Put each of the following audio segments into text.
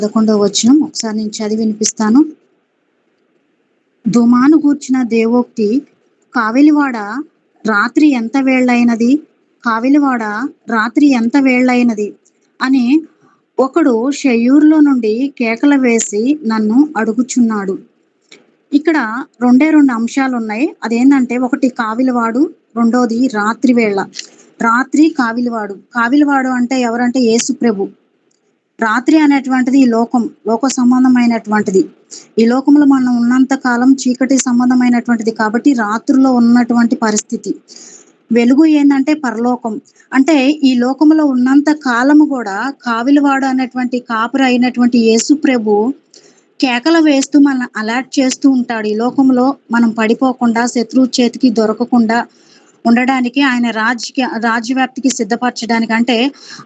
11వ వచనం ఒకసారి నేను చదివి వినిపిస్తాను. దుమాను గూర్చిన దేవోక్తి, కావిలివాడ రాత్రి ఎంత వేళైనది, కావిలివాడ రాత్రి ఎంత వేళైనది అని ఒకడు షెయూరులో నుండి కేకలు వేసి నన్ను అడుగుచున్నాడు. ఇక్కడ రెండు అంశాలు ఉన్నాయి. అదేంటంటే ఒకటి కావిలివాడు, రెండోది రాత్రి వేళ. రాత్రి కావిలివాడు. కావిలివాడు అంటే ఎవరంటే యేసు ప్రభు. రాత్రి అనేటువంటిది ఈ లోక సంబంధమైనటువంటిది. ఈ లోకంలో మనం ఉన్నంత కాలం చీకటి సంబంధమైనటువంటిది కాబట్టి రాత్రిలో ఉన్నటువంటి పరిస్థితి. వెలుగు ఏందంటే పరలోకం. అంటే ఈ లోకంలో ఉన్నంత కాలము కూడా కావిలివాడు అనేటువంటి కాపరి అయినటువంటి యేసు ప్రభు కేకలు వేస్తూ మనల్ని అలర్ట్ చేస్తూ ఉంటాడు. ఈ లోకంలో మనం పడిపోకుండా, శత్రువు చేతికి దొరకకుండా ఉండడానికి, ఆయన రాజ్యవ్యాప్తికి సిద్ధపరచడానికి, అంటే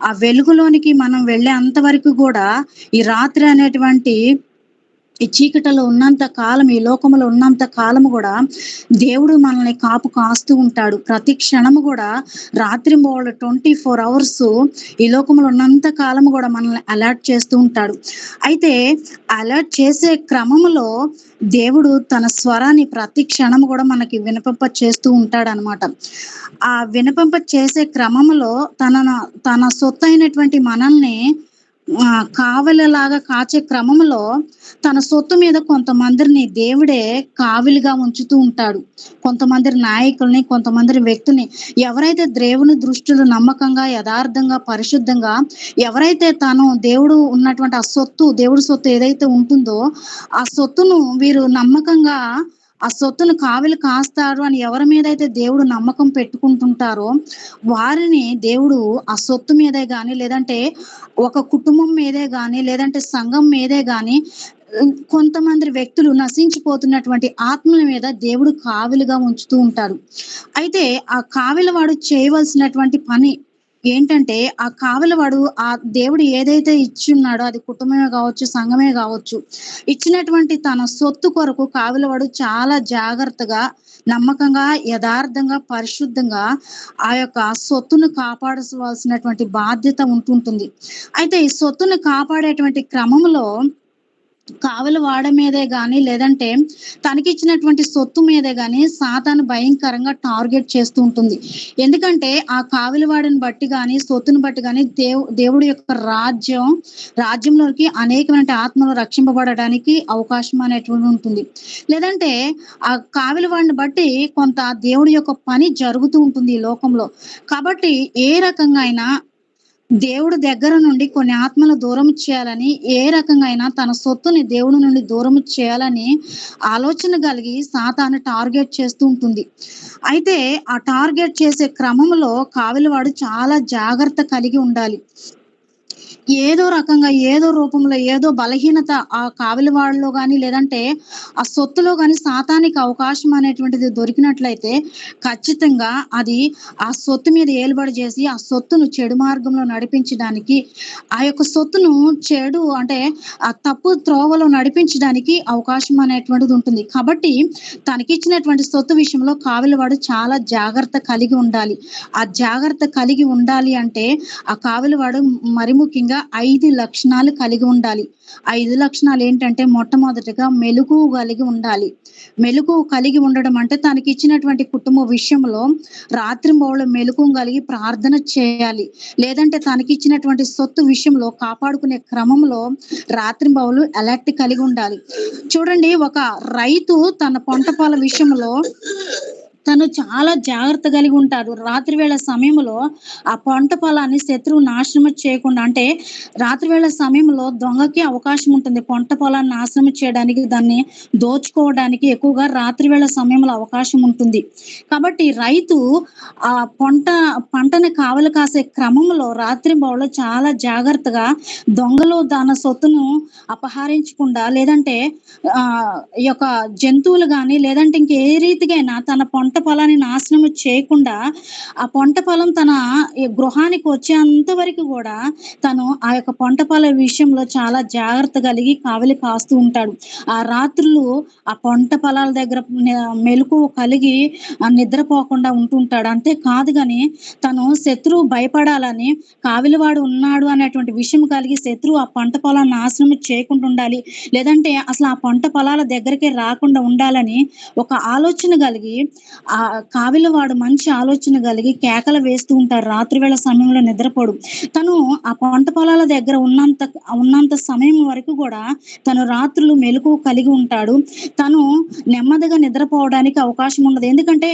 ఆ వెలుగులోనికి మనం వెళ్ళే అంతవరకు కూడా ఈ రాత్రి అనేటువంటి ఈ చీకటిలో ఉన్నంత కాలం, ఈ లోకంలో ఉన్నంత కాలము కూడా దేవుడు మనల్ని కాస్తూ ఉంటాడు. ప్రతి క్షణము కూడా రాత్రింబవళ్ళు 24 అవర్స్ ఈ లోకంలో ఉన్నంత కాలము కూడా మనల్ని అలర్ట్ చేస్తూ ఉంటాడు. అయితే అలర్ట్ చేసే క్రమంలో దేవుడు తన స్వరాన్ని ప్రతి క్షణము కూడా మనకి వినపంప చేస్తూ ఉంటాడనమాట. ఆ వినపంప చేసే క్రమంలో తన సొత్తైనటువంటి మనల్ని కావలిలాగా కాచే క్రమంలో తన సొత్తు మీద కొంతమందిని దేవుడే కావిలిగా ఉంచుతూ ఉంటాడు. కొంతమంది నాయకుల్ని, కొంతమంది వ్యక్తుల్ని, ఎవరైతే దేవుని దృష్టిలో నమ్మకంగా, యథార్థంగా, పరిశుద్ధంగా, ఎవరైతే దేవుడు ఉన్నటువంటి ఆ సొత్తు, దేవుడి సొత్తు ఏదైతే ఉంటుందో ఆ సొత్తును వీరు నమ్మకంగా ఆ సొత్తును కావిలి కాస్తారు అని ఎవరి మీదైతే దేవుడు నమ్మకం పెట్టుకుంటుంటారో వారిని దేవుడు ఆ సొత్తు మీదే గాని, లేదంటే ఒక కుటుంబం మీదే గాని, లేదంటే సంఘం మీదే గాని, కొంతమంది వ్యక్తులు నశించిపోతున్నటువంటి ఆత్మల మీద దేవుడు కావిలిగా ఉంచుతూ ఉంటారు. అయితే ఆ కావిలివాడు చేయవలసినటువంటి పని ఏంటంటే, ఆ కావలివాడు ఆ దేవుడు ఏదైతే ఇచ్చున్నాడో, అది కుటుంబమే కావచ్చు, సంఘమే కావచ్చు, ఇచ్చినటువంటి తన సొత్తు కొరకు కావలివాడు చాలా జాగ్రత్తగా, నమ్మకంగా, యథార్థంగా, పరిశుద్ధంగా ఆ యొక్క సొత్తును కాపాడవలసినటువంటి బాధ్యత ఉంటుంటుంది. అయితే ఈ సొత్తును కాపాడేటువంటి క్రమంలో కావలివాడ మీదే గాని, లేదంటే తనకిచ్చినటువంటి సొత్తు మీదే గాని సాతాను భయంకరంగా టార్గెట్ చేస్తూ ఉంటుంది. ఎందుకంటే ఆ కావలివాడిని బట్టి గాని, సొత్తుని బట్టి గాని దేవుడి యొక్క రాజ్యంలోకి అనేకమైన ఆత్మలు రక్షింపబడడానికి అవకాశం అనేటువంటి ఉంటుంది. లేదంటే ఆ కావలివాడిని బట్టి కొంత దేవుడి యొక్క పని జరుగుతూ ఉంటుంది ఈ లోకంలో. కాబట్టి ఏ రకంగా అయినా దేవుడి దగ్గర నుండి కొన్ని ఆత్మలు దూరం చేయాలని, ఏ రకంగా అయినా తన సొత్తుని దేవుడి నుండి దూరం చేయాలని ఆలోచన కలిగి సాతాను టార్గెట్ చేస్తూ ఉంటుంది. అయితే ఆ టార్గెట్ చేసే క్రమంలో కావలివాడు చాలా జాగ్రత్త కలిగి ఉండాలి. ఏదో రకంగా, ఏదో రూపంలో, ఏదో బలహీనత ఆ కావలివాడిలో గాని, లేదంటే ఆ సొత్తులో గాని సాతానికి అవకాశం అనేటువంటిది దొరికినట్లయితే ఖచ్చితంగా అది ఆ సొత్తు మీద ఏలుబడి చేసి ఆ సొత్తును చెడు మార్గంలో నడిపించడానికి, ఆ యొక్క సొత్తును చెడు అంటే ఆ తప్పు త్రోవలో నడిపించడానికి అవకాశం అనేటువంటిది ఉంటుంది. కాబట్టి తనకిచ్చినటువంటి సొత్తు విషయంలో కావలివాడు చాలా జాగ్రత్త కలిగి ఉండాలి. ఆ జాగ్రత్త కలిగి ఉండాలి అంటే ఆ కావలివాడు మరి ముఖ్యంగా 5 లక్షణాలు కలిగి ఉండాలి. 5 లక్షణాలు ఏంటంటే, మొట్టమొదటిగా మెలకువ కలిగి ఉండాలి. మెలకువ కలిగి ఉండడం అంటే తనకిచ్చినటువంటి కుటుంబ విషయంలో రాత్రింబవళ్ళు మెలకువ కలిగి ప్రార్థన చేయాలి. లేదంటే తనకిచ్చినటువంటి సొత్తు విషయంలో కాపాడుకునే క్రమంలో రాత్రింబవళ్ళు అలర్ట్ కలిగి ఉండాలి. చూడండి, ఒక రైతు తన పంట పొల విషయంలో తను చాలా జాగ్రత్త కలిగి ఉంటాడు. రాత్రి వేళ సమయంలో ఆ పంట పొలాన్ని శత్రువు నాశనం చేయకుండా, అంటే రాత్రి వేళ సమయంలో దొంగకి అవకాశం ఉంటుంది. పంట పొలాన్ని నాశనం చేయడానికి, దాన్ని దోచుకోవడానికి ఎక్కువగా రాత్రి వేళ సమయంలో అవకాశం ఉంటుంది. కాబట్టి రైతు ఆ పంటని కావలి కాసే క్రమంలో రాత్రింబవళ్ళు చాలా జాగ్రత్తగా దొంగలు తన సొత్తును అపహరించకుండా, లేదంటే ఈ యొక్క జంతువులు గాని, లేదంటే ఇంకే రీతిగైనా తన పంట పొలాన్ని నాశనం చేయకుండా, ఆ పంట పొలం తన గృహానికి వచ్చేంత వరకు గూడా తను ఆ యొక్క పంట పొలం విషయంలో చాలా జాగ్రత్త కలిగి కావలి కాస్తూ ఉంటాడు. ఆ రాత్రులు ఆ పంట పొలాల దగ్గర మెలకువ కలిగి నిద్రపోకుండా ఉంటుంటాడు. అంతే కాదు గాని తను శత్రువు భయపడాలని కావిలివాడు ఉన్నాడు అనేటువంటి విషయం కలిగి శత్రువు ఆ పంట పొలాన్ని నాశనం చేయకుండా ఉండాలి. లేదంటే అసలు ఆ పంట పొలాల దగ్గరికే రాకుండా ఉండాలని ఒక ఆలోచన కలిగి కావిలివాడు మంచి ఆలోచన కలిగి కేకలు వేస్తూ ఉంటారు. రాత్రి వేళ సమయంలో నిద్రపోడు. తను ఆ పంట పొలాల దగ్గర ఉన్నంత సమయం వరకు గూడా తను రాత్రులు మెలకువ కలిగి ఉంటాడు. తను నెమ్మదిగా నిద్రపోవడానికి అవకాశం ఉండదు. ఎందుకంటే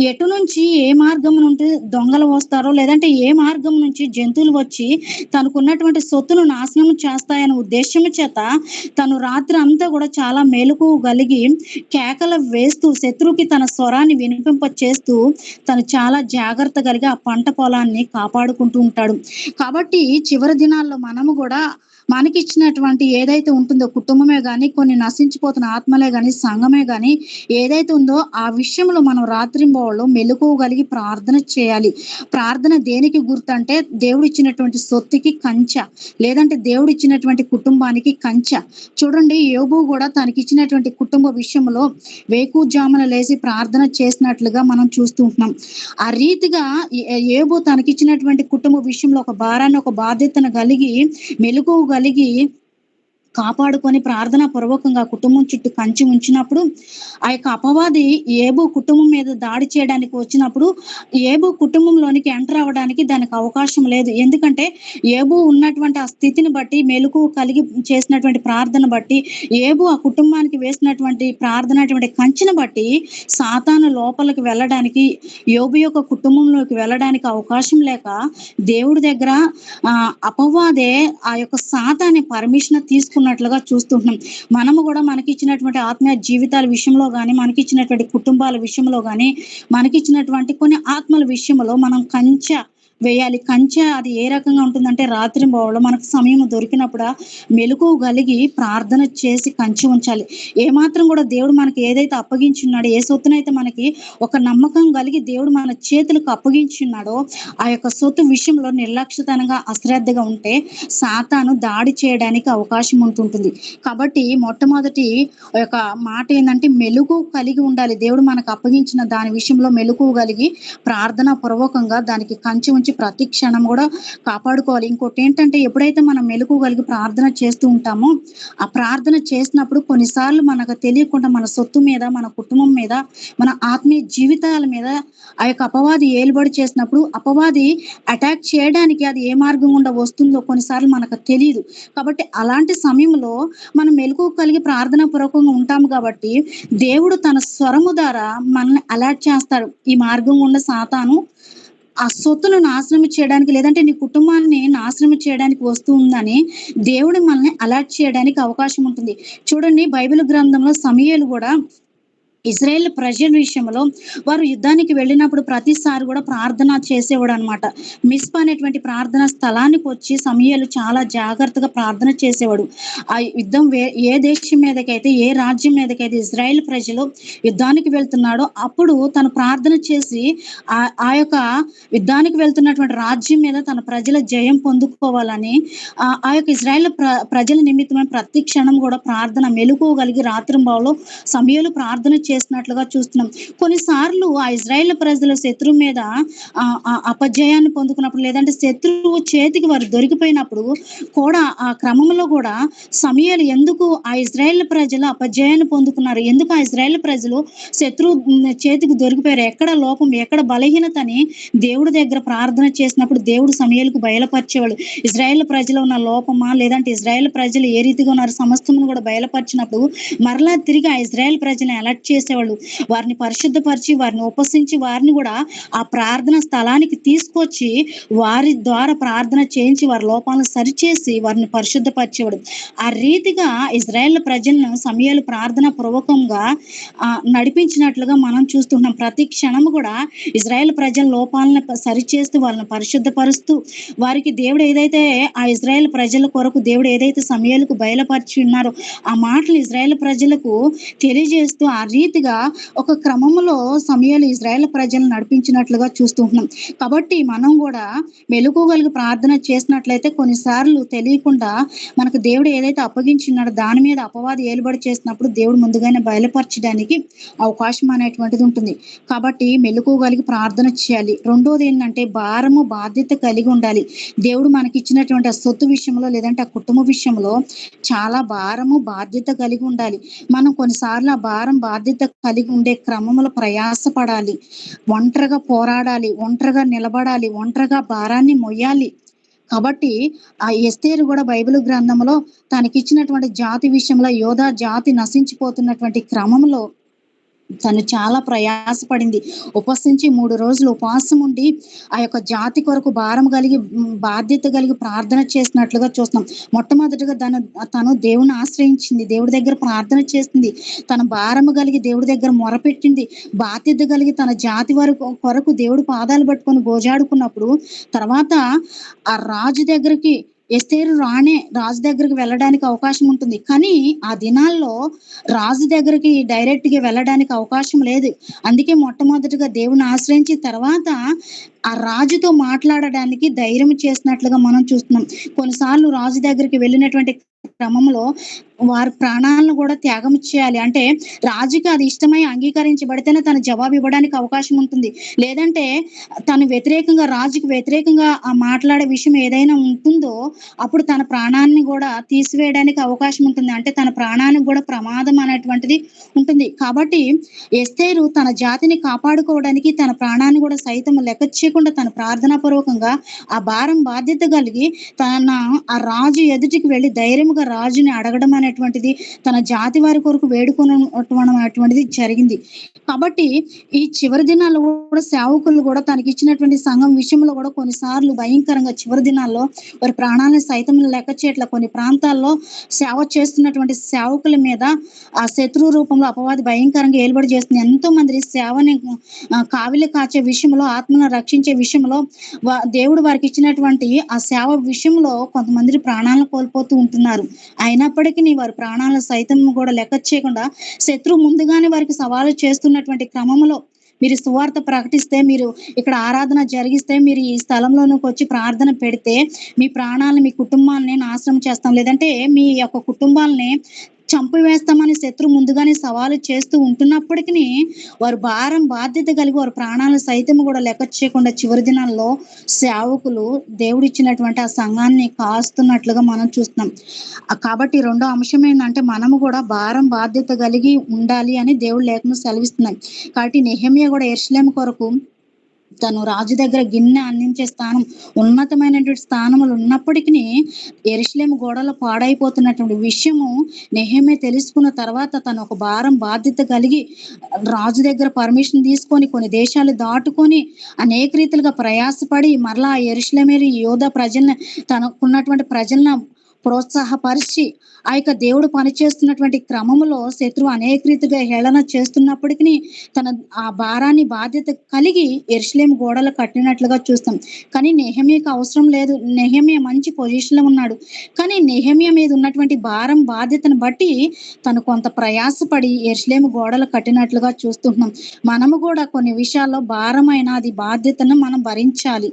ఎటు నుంచి ఏ మార్గం నుండి దొంగలు వస్తారో, లేదంటే ఏ మార్గం నుంచి జంతువులు వచ్చి తనకున్నటువంటి సొత్తును నాశనం చేస్తాయనే ఉద్దేశ్యము చేత తను రాత్రి అంతా గూడా చాలా మెలకువ కలిగి కేకలు వేస్తూ శత్రువుకి తన స్వరాన్ని వినిపింప చేస్తూ తను చాలా జాగ్రత్త కలిగి ఆ పంట పొలాన్ని కాపాడుకుంటూ ఉంటాడు. కాబట్టి చివరి దినాల్లో మనము గూడా మనకిచ్చినటువంటి ఏదైతే ఉంటుందో కుటుంబమే గాని, కొన్ని నశించిపోతున్న ఆత్మలే గాని, సంఘమే గాని ఏదైతే ఉందో ఆ విషయంలో మనం రాత్రింబవళ్ళు మెలకువ కలిగి ప్రార్థన చేయాలి. ప్రార్థన దేనికి గుర్తంటే దేవుడిచ్చినటువంటి సొత్తుకి కంచె. లేదంటే దేవుడిచ్చినటువంటి కుటుంబానికి కంచె. చూడండి యోబు గూడా తనకిచ్చినటువంటి కుటుంబ విషయంలో వేకువజామున లేసి ప్రార్థన చేసినట్లుగా మనం చూస్తూ ఉంటున్నాం. ఆ రీతిగా యోబు తనకిచ్చినటువంటి కుటుంబ విషయంలో ఒక భారాన్ని, ఒక బాధ్యతను కలిగి మెలకువ కలిగి కాపాడుకొని ప్రార్థనా పూర్వకంగా కుటుంబం చుట్టూ కంచె ఉంచినప్పుడు, ఆ యొక్క అపవాది యోబు కుటుంబం మీద దాడి చేయడానికి వచ్చినప్పుడు, యోబు కుటుంబంలోనికి ఎంటర్ అవ్వడానికి దానికి అవకాశం లేదు. ఎందుకంటే యోబు ఉన్నటువంటి ఆ స్థితిని బట్టి, మెలకువ కలిగి చేసినటువంటి ప్రార్థన బట్టి, యోబు ఆ కుటుంబానికి వేసినటువంటి ప్రార్థన అటువంటి కంచెను బట్టి సాతాను లోపలికి వెళ్ళడానికి, యోబు యొక్క కుటుంబంలోకి వెళ్ళడానికి అవకాశం లేక దేవుడి దగ్గర అపవాదే ఆ యొక్క సాతాన్ని పర్మిషన్ తీసుకున్నట్లుగా చూస్తుంటున్నాం. మనము గూడా మనకిచ్చినటువంటి ఆత్మీయ జీవితాల విషయంలో గాని, మనకిచ్చినటువంటి కుటుంబాల విషయంలో గాని, మనకిచ్చినటువంటి కొన్ని ఆత్మల విషయంలో మనం కంచె వేయాలి. కంచె అది ఏ రకంగా ఉంటుందంటే రాత్రింబవళ్ళు మనకు సమయం దొరికినప్పుడు మెలకువ కలిగి ప్రార్థన చేసి కంచె ఉంచాలి. ఏమాత్రం గూడా దేవుడు మనకి ఏదైతే అప్పగించున్నాడో, ఏ సొత్తునైతే మనకి ఒక నమ్మకం కలిగి దేవుడు మన చేతులకు అప్పగించున్నాడో, ఆ యొక్క సొత్తు విషయంలో నిర్లక్ష్యతనంగా, అశ్రద్ధగా ఉంటే సాతాను దాడి చేయడానికి అవకాశం ఉంటుంటుంది. కాబట్టి మొట్టమొదటి యొక్క మాట ఏందంటే మెలకువ కలిగి ఉండాలి. దేవుడు మనకు అప్పగించిన దాని విషయంలో మెలకువ కలిగి ప్రార్థనా పూర్వకంగా దానికి కంచె ఉంచి ప్రతి క్షణం గూడా కాపాడుకోవాలి. ఇంకోటేంటంటే ఎప్పుడైతే మనం మెలకువ కలిగి ప్రార్థన చేస్తూ ఉంటామో, ఆ ప్రార్థన చేసినప్పుడు కొన్నిసార్లు మనకు తెలియకుండా మన సొత్తు మీద, మన కుటుంబం మీద, మన ఆత్మీయ జీవితాల మీద ఆ యొక్క అపవాది ఏలుబడి చేసినప్పుడు, అపవాది అటాక్ చేయడానికి అది ఏ మార్గం గుండా వస్తుందో కొన్నిసార్లు మనకు తెలీదు. కాబట్టి అలాంటి సమయంలో మనం మెలకువ కలిగి ప్రార్థనా పూర్వకంగా ఉంటాము కాబట్టి, దేవుడు తన స్వరము ద్వారా మనల్ని అలర్ట్ చేస్తాడు. ఈ మార్గం గుండా సాతాను ఆ సొత్తును నాశనం చేయడానికి, లేదంటే నీ కుటుంబాన్ని నాశనం చేయడానికి వస్తూ ఉందని దేవుడు మనల్ని అలర్ట్ చేయడానికి అవకాశం ఉంటుంది. చూడండి బైబిల్ గ్రంథంలో సమూయేలు గూడా ఇజ్రాయేల్ ప్రజల విషయంలో వారు యుద్ధానికి వెళ్ళినప్పుడు ప్రతిసారి కూడా ప్రార్థన చేసేవాడనమాట. మిస్పా అనేటువంటి ప్రార్థనా స్థలానికొచ్చి సమూయేలు చాలా జాగ్రత్తగా ప్రార్థన చేసేవాడు. ఆ యుద్ధం ఏ దేశం మీదకైతే, ఏ రాజ్యం మీదకైతే ఇజ్రాయేల్ ప్రజలు యుద్ధానికి వెళ్తున్నాడో అప్పుడు తను ప్రార్థన చేసి ఆ యొక్క యుద్ధానికి వెళ్తున్నటువంటి రాజ్యం మీద తన ప్రజల జయం పొందుకోవాలని ఆ యొక్క ఇజ్రాయేల్ ప్రజల నిమిత్తమై ప్రతి క్షణం కూడా ప్రార్థన మెలకువ కలిగి రాత్రింబవళ్ళు సమూయేలు ప్రార్థన చేసినట్లుగా చూస్తున్నాం. కొన్నిసార్లు ఆ ఇజ్రాయేల్ ప్రజల శత్రువు మీద అపజయాన్ని పొందుకున్నప్పుడు, లేదంటే శత్రువు చేతికి వారు దొరికిపోయినప్పుడు కూడా ఆ క్రమంలో కూడా సమూయేలు ఎందుకు ఆ ఇజ్రాయేల్ ప్రజలు అపజయాన్ని పొందుకున్నారు, ఎందుకు ఆ ఇజ్రాయేల్ ప్రజలు శత్రువు చేతికి దొరికిపోయారు, ఎక్కడ లోపం, ఎక్కడ బలహీనత అని దేవుడి దగ్గర ప్రార్థన చేసినప్పుడు దేవుడు సమూయేలుకు బయలుపరిచేవాడు. ఇజ్రాయేల్ ప్రజలు ఉన్న లోపమా, లేదంటే ఇజ్రాయేల్ ప్రజలు ఏ రీతిగా ఉన్నారు సమస్తమును కూడా బయలుపరిచినప్పుడు మరలా తిరిగి ఆ ఇజ్రాయేల్ ప్రజల్ని అలర్ట్ చేసేవాళ్ళు. వారిని పరిశుద్ధపరిచి, వారిని ఉపసించి, వారిని కూడా ఆ ప్రార్థన స్థలానికి తీసుకొచ్చి వారి ద్వారా ప్రార్థన చేయించి వారి లోపాలను సరిచేసి వారిని పరిశుద్ధపరిచేవాడు. ఆ రీతిగా ఇజ్రాయేల్ ప్రజలను సమూయేలు ప్రార్థన పూర్వకంగా నడిపించినట్లుగా మనం చూస్తున్నాం. ప్రతి క్షణము కూడా ఇజ్రాయేల్ ప్రజల లోపాలను సరిచేస్తూ వాళ్ళని పరిశుద్ధపరుస్తూ వారికి దేవుడు ఏదైతే ఆ ఇజ్రాయేల్ ప్రజల కొరకు దేవుడు ఏదైతే సమూయేలుకు బయలుపరిచి ఉన్నారో ఆ మాటలు ఇజ్రాయేల్ ప్రజలకు తెలియజేస్తూ ఆ రీతిగా ఒక క్రమములో సమూయేలు ఇజ్రాయేల్ ప్రజలను నడిపించినట్లుగా చూస్తుంటున్నాం. కాబట్టి మనం గూడా మెలకువగలిగి ప్రార్థన చేసినట్లయితే కొన్నిసార్లు తెలియకుండా మనకు దేవుడు ఏదైతే అప్పగించున్నాడో దాని మీద అపవాది ఏలుబడి చేసినప్పుడు దేవుడు ముందుగానే బయలుపరచడానికి అవకాశం అనేటువంటిది ఉంటుంది. కాబట్టి మెలకువగలిగి ప్రార్థన చేయాలి. రెండోదేంటంటే భారము, బాధ్యత కలిగి ఉండాలి. దేవుడు మనకిచ్చినటువంటి ఆ సొత్తు విషయంలో లేదంటే ఆ కుటుంబ విషయంలో చాలా భారము, బాధ్యత కలిగి ఉండాలి. మనం కొన్నిసార్లు ఆ భారం, బాధ్యత కలిగి ఉండే క్రమంలో ప్రయాసపడాలి. ఒంటరిగా పోరాడాలి, ఒంటరిగా నిలబడాలి, ఒంటరిగా భారాన్ని మొయ్యాలి. కాబట్టి ఆ ఎస్తేరు గూడా బైబిల్ గ్రంథంలో తనకిచ్చినటువంటి జాతి విషయంలో యోధా జాతి నశించిపోతున్నటువంటి క్రమంలో తను చాలా ప్రయాసపడింది. ఉపవసించి 3 రోజులు ఉపవాసం ఉండి, ఆ యొక్క జాతి కొరకు భారం కలిగి బాధ్యత కలిగి ప్రార్థన చేసినట్లుగా చూస్తున్నాం. మొట్టమొదటిగా తను దేవుడిని ఆశ్రయించింది. దేవుడి దగ్గర ప్రార్థన చేసింది. తన భారము కలిగి దేవుడి దగ్గర మొరపెట్టింది. బాధ్యత కలిగి తన జాతి కొరకు దేవుడి పాదాలు పట్టుకొని గోజాడుకున్నప్పుడు, తర్వాత ఆ రాజు దగ్గరికి ఎస్తేరు రాజు దగ్గరికి వెళ్ళడానికి అవకాశం ఉంటుంది. కానీ ఆ దినాల్లో రాజు దగ్గరికి డైరెక్ట్‌గా వెళ్ళడానికి అవకాశం లేదు. అందుకే మొట్టమొదటిగా దేవుడిని ఆశ్రయించి తర్వాత ఆ రాజుతో మాట్లాడడానికి ధైర్యం చేసినట్లుగా మనం చూస్తున్నాం. కొన్నిసార్లు రాజు దగ్గరికి వెళ్ళినటువంటి క్రమంలో వారి ప్రాణాలను కూడా త్యాగం చేయాలి. అంటే రాజుకి అది ఇష్టమై అంగీకరించబడితేనే తను జవాబు ఇవ్వడానికి అవకాశం ఉంటుంది. లేదంటే తను రాజుకి వ్యతిరేకంగా మాట్లాడే విషయం ఏదైనా ఉంటుందో అప్పుడు తన ప్రాణాన్ని గూడా తీసివేయడానికి అవకాశం ఉంటుంది. అంటే తన ప్రాణానికి గూడా ప్రమాదం అనేటువంటిది ఉంటుంది. కాబట్టి ఎస్తేరు తన జాతిని కాపాడుకోవడానికి తన ప్రాణాన్ని గూడా సైతం లెక్క చేయకుండా తను ప్రార్థనాపూర్వకంగా ఆ భారం బాధ్యత కలిగి ఆ రాజు ఎదుటికి వెళ్లి ధైర్యంగా రాజుని అడగడం అనేటువంటిది, తన జాతి వారి కొరకు వేడుకొనటువంటిది జరిగింది. కాబట్టి ఈ చివరి దినాల్లో గూడా సేవకులు గూడా తనకిచ్చినటువంటి సంఘం విషయంలో గూడా కొన్నిసార్లు భయంకరంగా చివరి దినాల్లో వారి ప్రాణాలను సైతం లెక్క చేయట్ల. కొన్ని ప్రాంతాల్లో సేవ చేస్తున్నటువంటి సేవకుల మీద ఆ శత్రువు రూపంలో అపవాది భయంకరంగా ఏలుబడి చేస్తుంది. ఎంతో మంది సేవని కావిలి కాచే విషయంలో, ఆత్మను రక్షించే విషయంలో దేవుడు వారికిచ్చినటువంటి ఆ సేవ విషయంలో కొంతమంది ప్రాణాలను కోల్పోతూ ఉంటున్నారు. అయినప్పటికీ వారి ప్రాణాలను సైతం కూడా లెక్క చేయకుండా శత్రువు ముందుగానే వారికి సవాలు చేస్తున్నటువంటి క్రమంలో మీరు సువార్త ప్రకటిస్తే, మీరు ఇక్కడ ఆరాధన జరిగిస్తే, మీరు ఈ స్థలంలోనికి ప్రార్థన పెడితే మీ ప్రాణాలను, మీ కుటుంబాలని నాశనం చేస్తాం. లేదంటే మీ యొక్క కుటుంబాలని చంపివేస్తామని శత్రువు ముందుగానే సవాలు చేస్తూ ఉంటున్నప్పటికీ వారు భారం, బాధ్యత కలిగి వారి ప్రాణాలను సైతం కూడా లెక్క చేయకుండా చివరి దినాల్లో సేవకులు దేవుడిచ్చినటువంటి ఆ సంఘాన్ని కాస్తున్నట్లుగా మనం చూస్తున్నాం. కాబట్టి రెండో అంశం ఏందంటే మనము కూడా భారం, బాధ్యత కలిగి ఉండాలి అని దేవుడు లేఖనం సెలవిస్తున్నాయి. కాబట్టి నెహెమ్యా కూడా యెరూషలేము కొరకు తను రాజు దగ్గర గిన్నె అందించే స్థానం, ఉన్నతమైనటువంటి స్థానములు ఉన్నప్పటికీ యెరూషలేము గోడలు పాడైపోతున్నటువంటి విషయము నెహెమ్యా తెలుసుకున్న తర్వాత తను ఒక భారం, బాధ్యత కలిగి రాజు దగ్గర పర్మిషన్ తీసుకొని కొన్ని దేశాలు దాటుకొని అనేక రీతిలుగా ప్రయాసపడి మరలా యెరూషలేము యూదా ప్రజల్ని, తనకున్నటువంటి ప్రజలను ప్రోత్సాహపరిచి ఆ యొక్క దేవుడు పనిచేస్తున్నటువంటి క్రమములో శత్రువు అనేక రీతిగా హేళన చేస్తున్నప్పటికీ తన ఆ భారాన్ని, బాధ్యత కలిగి యెరూషలేము గోడలు కట్టినట్లుగా చూస్తాం. కానీ నెహెమ్యాకి అవసరం లేదు. నెహెమ్యా మంచి పొజిషన్‌లో ఉన్నాడు. కానీ నెహెమ్యా మీద ఉన్నటువంటి భారం, బాధ్యతను బట్టి తను కొంత ప్రయాసపడి యెరూషలేము గోడలు కట్టినట్లుగా చూస్తున్నాం. మనము కూడా కొన్ని విషయాల్లో భారమైన అది బాధ్యతను మనం భరించాలి.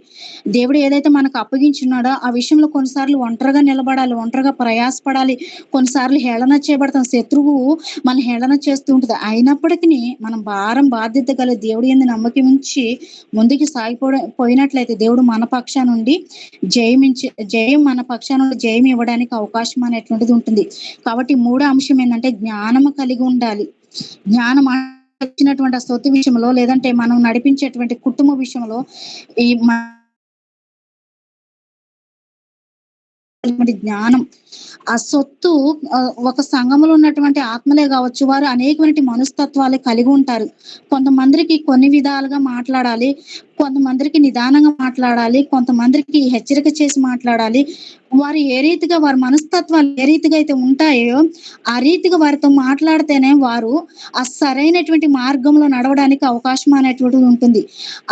దేవుడు ఏదైతే మనకు అప్పగించున్నాడో ఆ విషయంలో కొన్నిసార్లు ఒంటరిగా నిలబడాలి, ఒంటరిగా ప్రయాసపడాలి. కొన్నిసార్లు హేళన చేయబడతాం. శత్రువు మన హేళన చేస్తూ ఉంటది. అయినప్పటికీ మనం భారం, బాధ్యత గల దేవుడి యందు నమ్మకం ఉంచి ముందుకు పోయినట్లయితే దేవుడు మన పక్షానుండి జయం మన పక్షానుండి జయం ఇవ్వడానికి అవకాశం అనేటువంటిది ఉంటుంది. కాబట్టి మూడో అంశం ఏందంటే జ్ఞానము కలిగి ఉండాలి. జ్ఞానం వచ్చినటువంటి ఆ సొత్తు విషయంలో లేదంటే మనం నడిపించేటువంటి కుటుంబ విషయంలో ఈ జ్ఞానం, ఆ సొత్తు ఒక సంఘంలో ఉన్నటువంటి ఆత్మలే కావచ్చు, వారు అనేకమైన మనస్తత్వాలు కలిగి ఉంటారు. కొంతమందికి కొన్ని విధాలుగా మాట్లాడాలి, కొంతమందికి నిదానంగా మాట్లాడాలి, కొంతమందికి హెచ్చరిక చేసి మాట్లాడాలి, వారు ఏ రీతిగా వారి మనస్తత్వాలు ఏ రీతిగా అయితే ఉంటాయో, ఆ రీతిగా వారితో మాట్లాడితేనే వారు ఆ సరైనటువంటి మార్గంలో నడవడానికి అవకాశం అనేటువంటిది ఉంటుంది.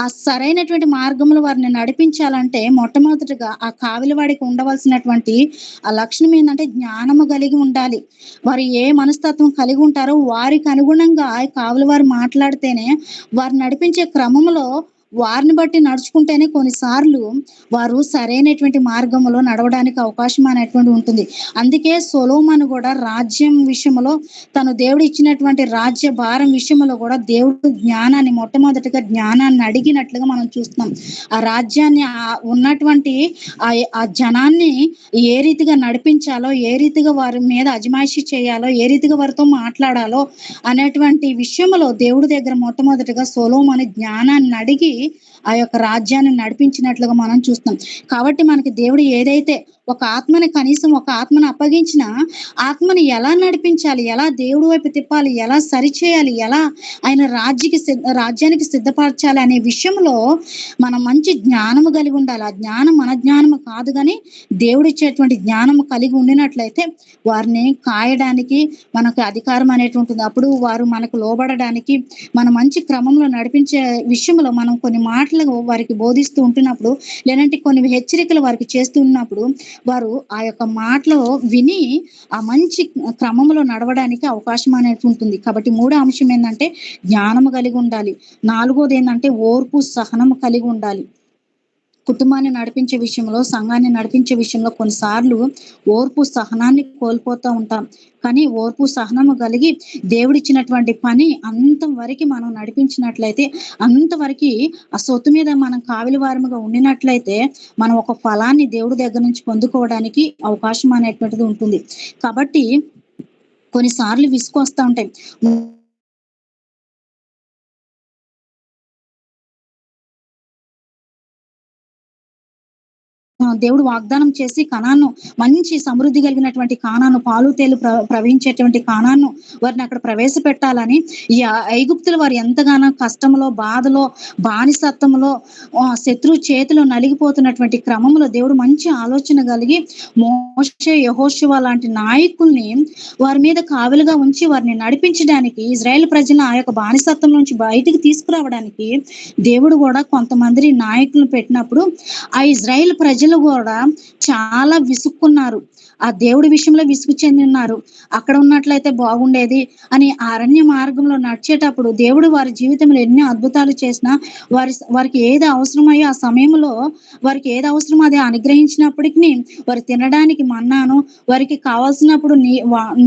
ఆ సరైనటువంటి మార్గంలో వారిని నడిపించాలంటే మొట్టమొదటిగా ఆ కావిలివాడికి ఉండవలసినటువంటి ఆ లక్షణం ఏందంటే జ్ఞానము కలిగి ఉండాలి. వారు ఏ మనస్తత్వం కలిగి ఉంటారో వారికి అనుగుణంగా ఆ కావలివారు మాట్లాడితేనే వారు నడిపించే క్రమంలో వారిని బట్టి నడుచుకుంటేనే కొన్నిసార్లు వారు సరైనటువంటి మార్గంలో నడవడానికి అవకాశం అనేటువంటిది ఉంటుంది. అందుకే సొలొమోను గూడా రాజ్యం విషయంలో తను దేవుడు ఇచ్చినటువంటి రాజ్య భారం విషయంలో గూడా దేవుడు జ్ఞానాన్ని మొట్టమొదటిగా జ్ఞానాన్ని అడిగినట్లుగా మనం చూస్తున్నాం. ఆ రాజ్యాన్ని ఉన్నటువంటి ఆ జనాన్ని ఏ రీతిగా నడిపించాలో, ఏ రీతిగా వారి మీద అజమాయిషీ చేయాలో, ఏ రీతిగా వారితో మాట్లాడాలో అనేటువంటి విషయంలో దేవుడి దగ్గర మొట్టమొదటిగా సొలొమోను జ్ఞానాన్ని అడిగి ఆ యొక్క రాజ్యాన్ని నడిపించినట్లుగా మనం చూస్తున్నాం. కాబట్టి మనకి దేవుడు ఏదైతే కనీసం ఒక ఆత్మని అప్పగించినా, ఆత్మని ఎలా నడిపించాలి, ఎలా దేవుడి వైపు తిప్పాలి, ఎలా సరిచేయాలి, ఎలా ఆయన రాజ్యానికి సిద్ధపరచాలి అనే విషయంలో మనం మంచి జ్ఞానము కలిగి ఉండాలి. ఆ జ్ఞానం మన జ్ఞానము కాదు గానీ, దేవుడిచ్చేటువంటి జ్ఞానము కలిగి ఉండినట్లయితే వారిని కాయడానికి మనకు అధికారం అనేటువంటిది. అప్పుడు వారు మనకు లోబడడానికి, మన మంచి క్రమంలో నడిపించే విషయంలో మనం కొన్ని మాటలు వారికి బోధిస్తూ ఉంటున్నప్పుడు, లేదంటే కొన్ని హెచ్చరికలు వారికి చేస్తూ ఉన్నప్పుడు, వారు ఆ యొక్క మాటలు విని ఆ మంచి క్రమంలో నడవడానికి అవకాశం అనేది ఉంటుంది. కాబట్టి మూడో అంశం ఏందంటే జ్ఞానము కలిగి ఉండాలి. నాలుగోదేందంటే ఓర్పు, సహనము కలిగి ఉండాలి. కుటుంబాన్ని నడిపించే విషయంలో, సంఘాన్ని నడిపించే విషయంలో కొన్నిసార్లు ఓర్పు, సహనాన్ని కోల్పోతా ఉంటాం. కానీ ఓర్పు, సహనము కలిగి దేవుడిచ్చినటువంటి పని అంతం వరకి మనం నడిపించినట్లయితే, అంతవరకి ఆ సొత్తు మీద మనం కావిలివారముగా ఉండినట్లయితే, మనం ఒక ఫలాన్ని దేవుడి దగ్గర నుంచి పొందుకోవడానికి అవకాశం అనేటువంటిది ఉంటుంది. కాబట్టి కొన్నిసార్లు విసుగొస్తా ఉంటాయి. దేవుడు వాగ్దానం చేసి కనాను మంచి సమృద్ధి కలిగినటువంటి కానాను పాలు తేలు ప్రవహించేటువంటి కానాను వారిని అక్కడ ప్రవేశపెట్టాలని ఈ ఐగుప్తులు వారు ఎంతగానో కష్టంలో, బాధలో, బానిసత్వంలో శత్రువు చేతిలో నలిగిపోతున్నటువంటి క్రమంలో దేవుడు మంచి ఆలోచన కలిగి మోషే, యెహోషువ లాంటి నాయకుల్ని వారి మీద కావలిగా ఉంచి వారిని నడిపించడానికి ఇజ్రాయేల్ ప్రజలను ఆ యొక్క బానిసత్వం నుంచి బయటికి తీసుకురావడానికి దేవుడు కూడా కొంతమంది నాయకులను పెట్టినప్పుడు ఆ ఇజ్రాయేల్ ప్రజలు గూడా చాలా విసుక్కున్నారు. ఆ దేవుడి విషయంలో విసుగు చెందున్నారు. అక్కడ ఉన్నట్లయితే బాగుండేది అని ఆ అరణ్య మార్గంలో నడిచేటప్పుడు దేవుడు వారి జీవితంలో ఎన్ని అద్భుతాలు చేసినా వారికి ఏది అవసరమయ్యో ఆ సమయంలో వారికి ఏది అవసరమో అది అనుగ్రహించినప్పటికిని వారు తినడానికి మన్నాను, వారికి కావాల్సినప్పుడు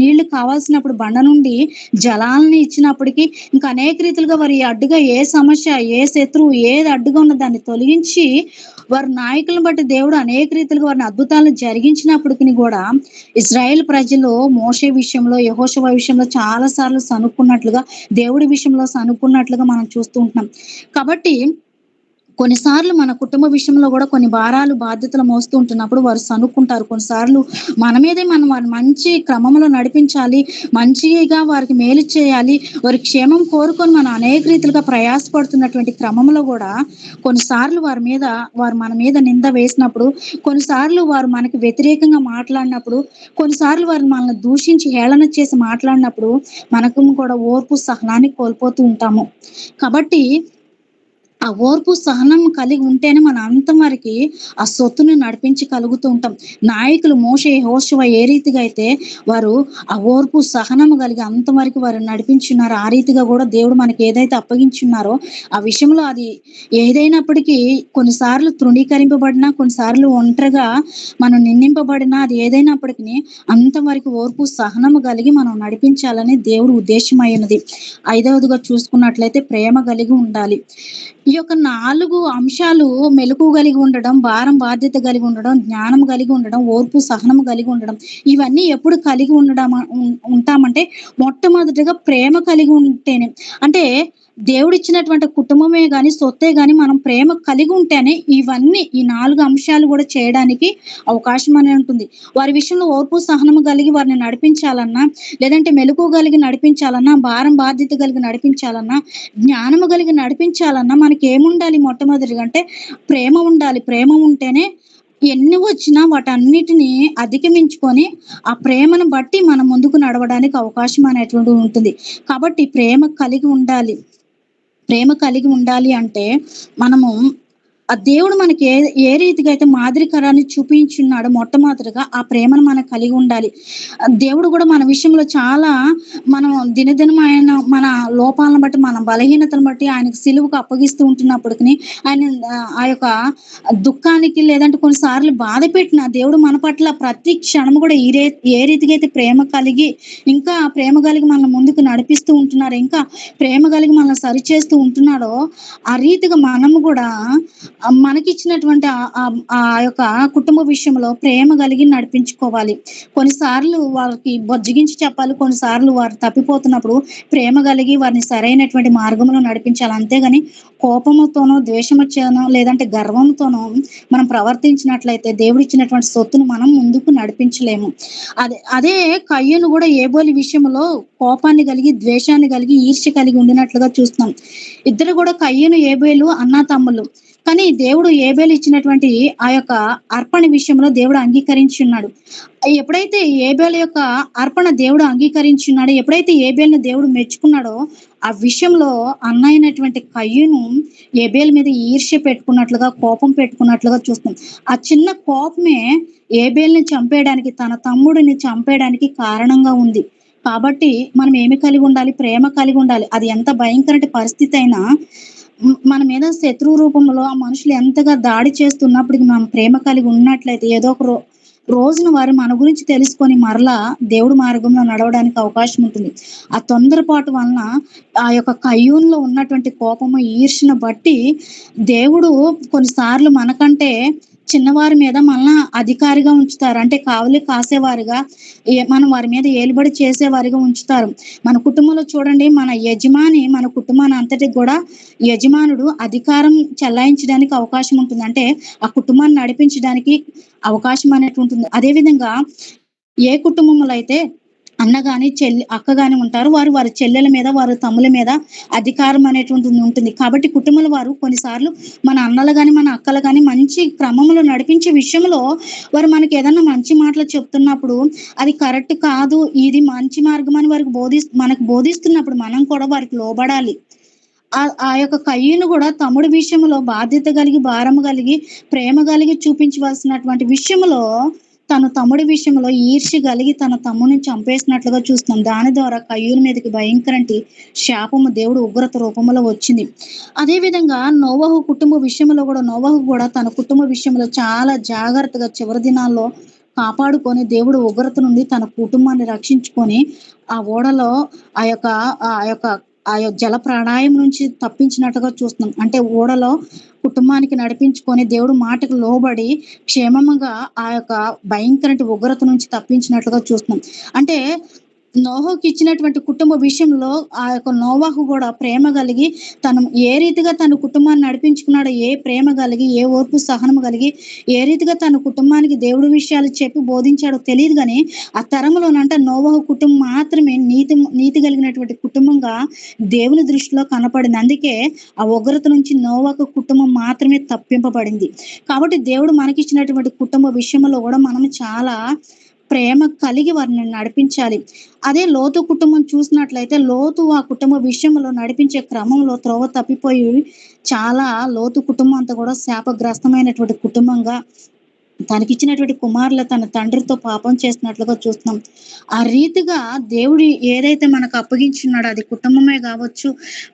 నీళ్లు కావాల్సినప్పుడు బండ నుండి జలాల్ని ఇచ్చినప్పటికీ ఇంకా అనేక రీతులుగా వారి అడ్డుగా ఏ సమస్య, ఏ శత్రువు ఏది అడ్డుగా ఉన్న దాన్ని తొలగించి వారి నాయకులను బట్టి దేవుడు అనేక రీతిలుగా వారిని అద్భుతాలను జరిగించినప్పటికిని గూడా ఇజ్రాయేల్ ప్రజలు మోషే విషయంలో, యెహోషువ విషయంలో చాలా సార్లు సనుక్కున్నట్లుగా, దేవుడి విషయంలో సనుక్కున్నట్లుగా మనం చూస్తూ ఉంటున్నాం. కాబట్టి కొన్నిసార్లు మన కుటుంబ విషయంలో గూడా కొన్ని భారాలు, బాధ్యతలు మోస్తూ ఉంటున్నప్పుడు వారు సనుక్కుంటారు. కొన్నిసార్లు మన మీదే మనం వారిని మంచి క్రమంలో నడిపించాలి. మంచిగా వారికి మేలు చేయాలి. వారి క్షేమం కోరుకొని మనం అనేక రీతిలుగా ప్రయాసపడుతున్నటువంటి క్రమంలో గూడా కొన్నిసార్లు వారు మన మీద నింద వేసినప్పుడు, కొన్నిసార్లు వారు మనకి వ్యతిరేకంగా మాట్లాడినప్పుడు, కొన్నిసార్లు వారు మనల్ని దూషించి హేళన చేసి మాట్లాడినప్పుడు మనకు కూడా ఓర్పు, సహనాన్ని కోల్పోతూ ఉంటాము. కాబట్టి ఆ ఓర్పు, సహనం కలిగి ఉంటేనే మన అంతం వరకి ఆ సొత్తుని నడిపించగలుగుతూ ఉంటాం. నాయకులు మోషే, యెహోషువ ఏ రీతిగా అయితే వారు ఆ ఓర్పు, సహనము కలిగి అంతం వరకు వారు నడిపించున్నారో, ఆ రీతిగా గూడా దేవుడు మనకి ఏదైతే అప్పగించున్నారో, ఆ విషయంలో అది ఏదైనప్పటికీ కొన్నిసార్లు తృణీకరింపబడినా, కొన్నిసార్లు ఒంటరిగా మనం నిందింపబడినా, అది ఏదైనప్పటికిని అంతవరకు ఓర్పు, సహనము కలిగి మనం నడిపించాలని దేవుడి ఉద్దేశమైనది. ఐదవదిగా చూసుకున్నట్లయితే ప్రేమ కలిగి ఉండాలి. ఈ యొక్క 4 అంశాలు మెలకువ కలిగి ఉండడం, భారం బాధ్యత కలిగి ఉండడం, జ్ఞానం కలిగి ఉండడం, ఓర్పు సహనం కలిగి ఉండడం. ఇవన్నీ ఎప్పుడు కలిగి ఉంటామంటే మొట్టమొదటిగా ప్రేమ కలిగి ఉంటేనే. అంటే దేవుడిచ్చినటువంటి కుటుంబమే గాని, సొత్తే గాని మనం ప్రేమ కలిగి ఉంటేనే ఈ 4 అంశాలు గూడా చేయడానికి అవకాశం అనేది ఉంటుంది. వారి విషయంలో ఓర్పు, సహనము కలిగి వారిని నడిపించాలన్నా, లేదంటే మెలకువ కలిగి నడిపించాలన్నా, భారం బాధ్యత కలిగి నడిపించాలన్నా, జ్ఞానము కలిగి నడిపించాలన్నా మనకేముండాలి మొట్టమొదటిగా అంటే ప్రేమ ఉండాలి. ప్రేమ ఉంటేనే ఎన్ని వచ్చినా వాటన్నిటిని అధిగమించుకొని, ఆ ప్రేమను బట్టి మనం ముందుకు నడవడానికి అవకాశం అనేటువంటిది ఉంటుంది. కాబట్టి ప్రేమ కలిగి ఉండాలి. ప్రేమ కలిగి ఉండాలి అంటే మనము ఆ దేవుడు మనకి ఏ రీతిగా అయితే మాదిరికరాన్ని చూపించున్నాడో మొట్టమొదటిగా ఆ ప్రేమను మనం కలిగి ఉండాలి. దేవుడు గూడా మన విషయంలో చాలా మనం దినదినం ఆయన మన లోపాలను బట్టి, మన బలహీనతను బట్టి ఆయనకు సిలువకు అప్పగిస్తూ ఉంటున్నప్పటికిని ఆయన ఆ యొక్క దుఃఖానికి లేదంటే కొన్నిసార్లు బాధ పెట్టిన దేవుడు మన పట్ల ప్రతి క్షణం గూడా ఏ రీతిగా అయితే ప్రేమ కలిగి, ఇంకా ప్రేమ కలిగి మనల్ని ముందుకు నడిపిస్తూ ఉంటున్నారో, ఇంకా ప్రేమ కలిగి మనల్ని సరిచేస్తూ ఉంటున్నాడో, ఆ రీతిగా మనము గూడా మనకిచ్చినటువంటి ఆ యొక్క కుటుంబ విషయంలో ప్రేమ కలిగి నడిపించుకోవాలి. కొన్నిసార్లు వాళ్ళకి బుజ్జగించి చెప్పాలి. కొన్నిసార్లు వారు తప్పిపోతున్నప్పుడు ప్రేమ కలిగి వారిని సరైనటువంటి మార్గంలో నడిపించాలి. అంతేగాని కోపముతోనో, ద్వేషముతోనో లేదంటే గర్వంతోనో మనం ప్రవర్తించినట్లయితే దేవుడిచ్చినటువంటి సొత్తును మనం ముందుకు నడిపించలేము. అదే కయ్యూను గూడా ఏబోలి విషయంలో కోపాన్ని కలిగి, ద్వేషాన్ని కలిగి, ఈర్ష్య కలిగి ఉండినట్లుగా చూస్తున్నాం. ఇద్దరు గూడా కయ్యూను, ఏబేలు అన్నాతమ్ములు. కానీ దేవుడు ఏబేలు ఇచ్చినటువంటి ఆ యొక్క అర్పణ విషయంలో దేవుడు అంగీకరించున్నాడు. ఎప్పుడైతే ఏబేలు యొక్క అర్పణ దేవుడు అంగీకరించున్నాడో, ఎప్పుడైతే ఏబేలుని దేవుడు మెచ్చుకున్నాడో, ఆ విషయంలో అన్న అయినటువంటి కయ్యూను ఏబేలు మీద ఈర్ష్య పెట్టుకున్నట్లుగా, కోపం పెట్టుకున్నట్లుగా చూస్తాం. ఆ చిన్న కోపమే ఏబేలుని చంపేయడానికి, తన తమ్ముడిని చంపేయడానికి కారణంగా ఉంది. కాబట్టి మనం ఏమి కలిగి ఉండాలి? ప్రేమ కలిగి ఉండాలి. అది ఎంత భయంకరటి పరిస్థితి అయినా మన మీద శత్రువు రూపంలో ఆ మనుషులు ఎంతగా దాడి చేస్తున్నప్పటికి మనం ప్రేమ కలిగి ఉన్నట్లయితే ఏదో ఒక రోజున వారు మన గురించి తెలుసుకొని మరలా దేవుడి మార్గంలో నడవడానికి అవకాశం ఉంటుంది. ఆ తొందరపాటు వలన ఆ యొక్క కయ్యూన్‌లో ఉన్నటువంటి కోపము, ఈర్ష్యను బట్టి దేవుడు కొన్నిసార్లు మనకంటే చిన్నవారి మీద మనల్ని అధికారిగా ఉంచుతారు. అంటే కావలి కాసేవారుగా మనం వారి మీద ఏలుబడి చేసేవారిగా ఉంచుతారు. మన కుటుంబంలో చూడండి, మన యజమాని మన కుటుంబాన్ని అంతటికి గూడా యజమానుడు అధికారం చెలాయించడానికి అవకాశం ఉంటుంది. అంటే ఆ కుటుంబాన్ని నడిపించడానికి అవకాశం అనేటువంటిది. అదే విధంగా ఏ కుటుంబంలో అయితే అన్న గాని, అక్క గాని ఉంటారు. వారి చెల్లెల మీద, వారి తమ్ముల మీద అధికారం అనేటువంటిది ఉంటుంది. కాబట్టి కుటుంబంలో వారు కొన్నిసార్లు మన అన్నలు గాని, మన అక్కలు గాని మంచి క్రమంలో నడిపించే విషయంలో వారు మనకేదన్నా మంచి మాటలు చెప్తున్నప్పుడు అది కరెక్ట్ కాదు, ఇది మంచి మార్గం అని వారికి మనకు బోధిస్తున్నప్పుడు మనం కూడా వారికి లోబడాలి. ఆ యొక్క కయ్యూను గూడా తమ్ముడి విషయంలో బాధ్యత కలిగి, భారం కలిగి, ప్రేమ కలిగి చూపించవలసినటువంటి విషయంలో తను తమ్ముడి విషయంలో ఈర్ష్య కలిగి తన తమ్ముడిని చంపేసినట్లుగా చూస్తున్నాం. దాని ద్వారా కయ్యూను మీదకి భయంకరంటి శాపము దేవుడు ఉగ్రత రూపంలో వచ్చింది. అదే విధంగా నోవహు కుటుంబ విషయంలో గూడా నోవహు గూడా తన కుటుంబ విషయంలో చాలా జాగ్రత్తగా చివరి దినాల్లో కాపాడుకొని దేవుడు ఉగ్రత నుండి తన కుటుంబాన్ని రక్షించుకొని ఆ ఓడలో ఆ యొక్క ఆ యొక్క జల ప్రళయం నుంచి తప్పించినట్టుగా చూస్తున్నాం. అంటే ఓడలో కుటుంబానికి నడిపించుకొని దేవుడు మాటకు లోబడి క్షేమముగా ఆ యొక్క భయంకరటి ఉగ్రత నుంచి తప్పించినట్లుగా చూస్తున్నాం. అంటే నోహుకి ఇచ్చినటువంటి కుటుంబ విషయంలో ఆ యొక్క నోవాహు గూడా ప్రేమ కలిగి తను ఏ రీతిగా తన కుటుంబాన్ని నడిపించుకున్నాడో, ఏ ప్రేమ కలిగి, ఏ ఓర్పు సహనము కలిగి, ఏ రీతిగా తన కుటుంబానికి దేవుడి విషయాలు చెప్పి బోధించాడో తెలీదు గానీ, ఆ తరంలోనంట నోవహు కుటుంబం మాత్రమే నీతి కలిగినటువంటి కుటుంబంగా దేవుని దృష్టిలో కనపడింది. అందుకే ఆ ఉగ్రత నుంచి నోవహు కుటుంబం మాత్రమే తప్పింపబడింది. కాబట్టి దేవుడు మనకిచ్చినటువంటి కుటుంబ విషయంలో గూడా మనం చాలా ప్రేమ కలిగి వారిని నడిపించాలి. అదే లోతు కుటుంబం చూసినట్లయితే లోతు ఆ కుటుంబ విషయంలో నడిపించే క్రమంలో త్రోవ తప్పిపోయి చాలా లోతు కుటుంబం అంతా కూడా శాపగ్రస్తమైనటువంటి కుటుంబంగా తనకిచ్చినటువంటి కుమారులు తన తండ్రితో పాపం చేస్తున్నట్లుగా చూస్తున్నాం. ఆ రీతిగా దేవుడు ఏదైతే మనకు అప్పగించున్నాడో అది కుటుంబమే గావచ్చు,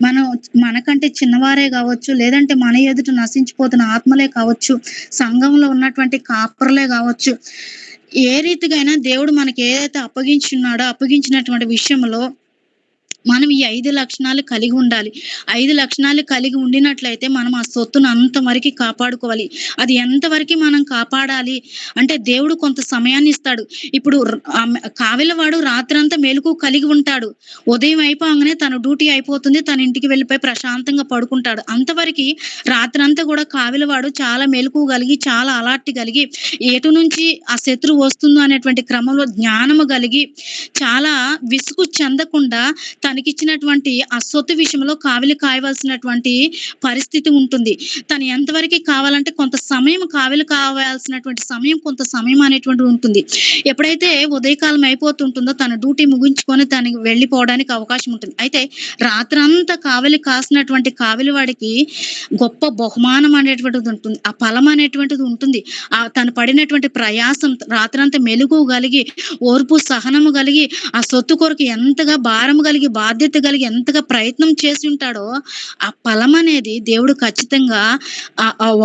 మనం మనకంటే చిన్నవారే గావచ్చు, లేదంటే మన ఎదుట నశించిపోతున్న ఆత్మలే కావచ్చు, సంఘంలో ఉన్నటువంటి కాపరులే గావచ్చు. ఏ రీతిగా అయినా దేవుడు మనకి ఏదైతే అప్పగించున్నాడో అప్పగించినటువంటి విషయంలో మనం ఈ 5 లక్షణాలు కలిగి ఉండాలి. 5 లక్షణాలు కలిగి ఉండినట్లయితే మనం ఆ సొత్తును అంతవరకి కాపాడుకోవాలి. అది ఎంతవరకి మనం కాపాడాలి అంటే దేవుడు కొంత సమయాన్ని ఇస్తాడు. ఇప్పుడు కావలివాడు రాత్రంతా మెలుకువ కలిగి ఉంటాడు. ఉదయం అయిపోగానే తన డ్యూటీ అయిపోతుంది. తన ఇంటికి వెళ్ళిపోయి ప్రశాంతంగా పడుకుంటాడు. అంతవరకి రాత్రంతా కూడా కావలివాడు చాలా మెలుకువ కలిగి, చాలా అలర్ట్ కలిగి, ఎటు నుంచి ఆ శత్రువు వస్తుందో అనేటువంటి క్రమంలో జ్ఞానము కలిగి, చాలా విసుగు చెందకుండా తనకిచ్చినటువంటి ఆ సొత్తు విషయంలో కావిలి కాయవలసినటువంటి పరిస్థితి ఉంటుంది. తను ఎంతవరకి కావాలంటే కొంత సమయం కావిలి కావాల్సినటువంటి సమయం కొంత సమయం అనేటువంటిది ఉంటుంది. ఎప్పుడైతే ఉదయకాలం అయిపోతుంటుందో తన డ్యూటీ ముగించుకొని తను వెళ్ళిపోవడానికి అవకాశం ఉంటుంది. అయితే రాత్రంతా కావలి కాసినటువంటి కావలి వాడికి గొప్ప బహుమానం అనేటువంటిది ఉంటుంది. ఆ ఫలం అనేటువంటిది ఉంటుంది. తను పడినటువంటి ప్రయాసం రాత్రంతా మెలుకువ కలిగి, ఓర్పు సహనము కలిగి, ఆ సొత్తు కొరకు ఎంతగా భారము కలిగి, బాధ్యత కలిగి ఎంతగా ప్రయత్నం చేసి ఉంటాడో, ఆ ఫలం అనేది దేవుడు ఖచ్చితంగా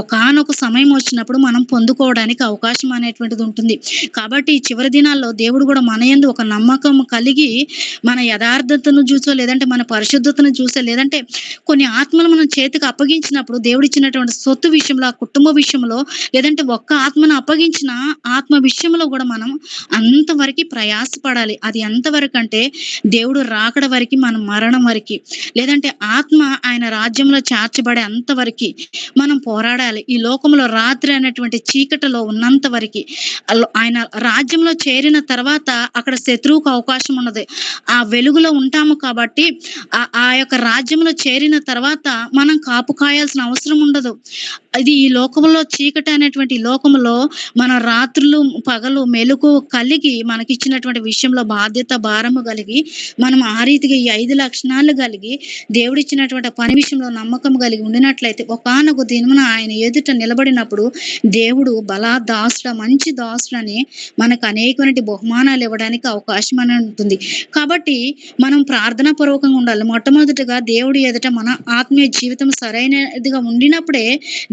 ఒకానొక సమయం వచ్చినప్పుడు మనం పొందుకోవడానికి అవకాశం అనేటువంటిది ఉంటుంది. కాబట్టి ఈ చివరి దినాల్లో దేవుడు కూడా మన యందు ఒక నమ్మకం కలిగి, మన యథార్థతను చూసో, లేదంటే మన పరిశుద్ధతను చూసో, లేదంటే కొన్ని ఆత్మలు మనం చేతికి అప్పగించినప్పుడు దేవుడిచ్చినటువంటి సొత్తు విషయంలో, ఆ కుటుంబ విషయంలో, లేదంటే ఒక్క ఆత్మను అప్పగించిన ఆత్మ విషయంలో కూడా మనం అంతవరకి ప్రయాసపడాలి. అది ఎంతవరకంటే దేవుడు రాకడ వరకి, మన మరణం వరకి, లేదంటే ఆత్మ ఆయన రాజ్యంలో చేర్చబడే అంతవరకి మనం పోరాడాలి. ఈ లోకంలో రాత్రి అనేటువంటి చీకటిలో ఉన్నంత వరకి ఆయన రాజ్యంలో చేరిన తర్వాత అక్కడ శత్రువుకు అవకాశం ఉండదు. ఆ వెలుగులో ఉంటాము కాబట్టి ఆ యొక్క రాజ్యంలో చేరిన తర్వాత మనం కాపు కాయాల్సిన అవసరం ఉండదు. ఇది ఈ లోకంలో చీకటి అనేటువంటి లోకంలో మన రాత్రులు పగలు మెలకువ కలిగి మనకిచ్చినటువంటి విషయంలో బాధ్యత భారము కలిగి మనం ఆ రీతిగా ఈ 5 లక్షణాలు కలిగి దేవుడిచ్చినటువంటి పని విషయంలో నమ్మకం కలిగి ఉండినట్లయితే ఒకానొక దినమున ఆయన ఎదుట నిలబడినప్పుడు దేవుడు దాసుడా మంచి దాసుడని మనకు అనేకమైన బహుమానాలు ఇవ్వడానికి అవకాశం అని ఉంటుంది. కాబట్టి మనం ప్రార్థనా పూర్వకంగా ఉండాలి. మొట్టమొదటిగా దేవుడి ఎదుట మన ఆత్మీయ జీవితం సరైనదిగా ఉండినప్పుడే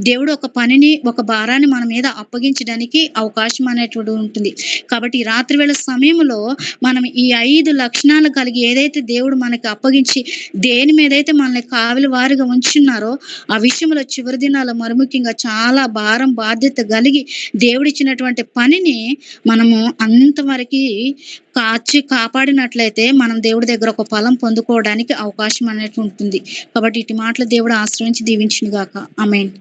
దేవుడు ఒక పనిని, ఒక భారాన్ని మన మీద అప్పగించడానికి అవకాశం అనేటువంటిది ఉంటుంది. కాబట్టి ఈ రాత్రి వేళ సమయంలో మనం ఈ 5 లక్షణాలు కలిగి ఏదైతే దేవుడు మనకి అప్పగించి దేని మీదైతే మనల్ని కావలి వారిగా ఉంచున్నారో ఆ విషయంలో చివరి దినాల్లో మరి ముఖ్యంగా చాలా భారం బాధ్యత కలిగి దేవుడిచ్చినటువంటి పనిని మనము అంతవరకి కాపాడినట్లయితే మనం దేవుడి దగ్గర ఒక ఫలం పొందుకోవడానికి అవకాశం అనేది ఉంటుంది. కాబట్టి ఇటు మాటలు దేవుడు ఆశ్రయించి దీవించును గాక. ఆమేన్.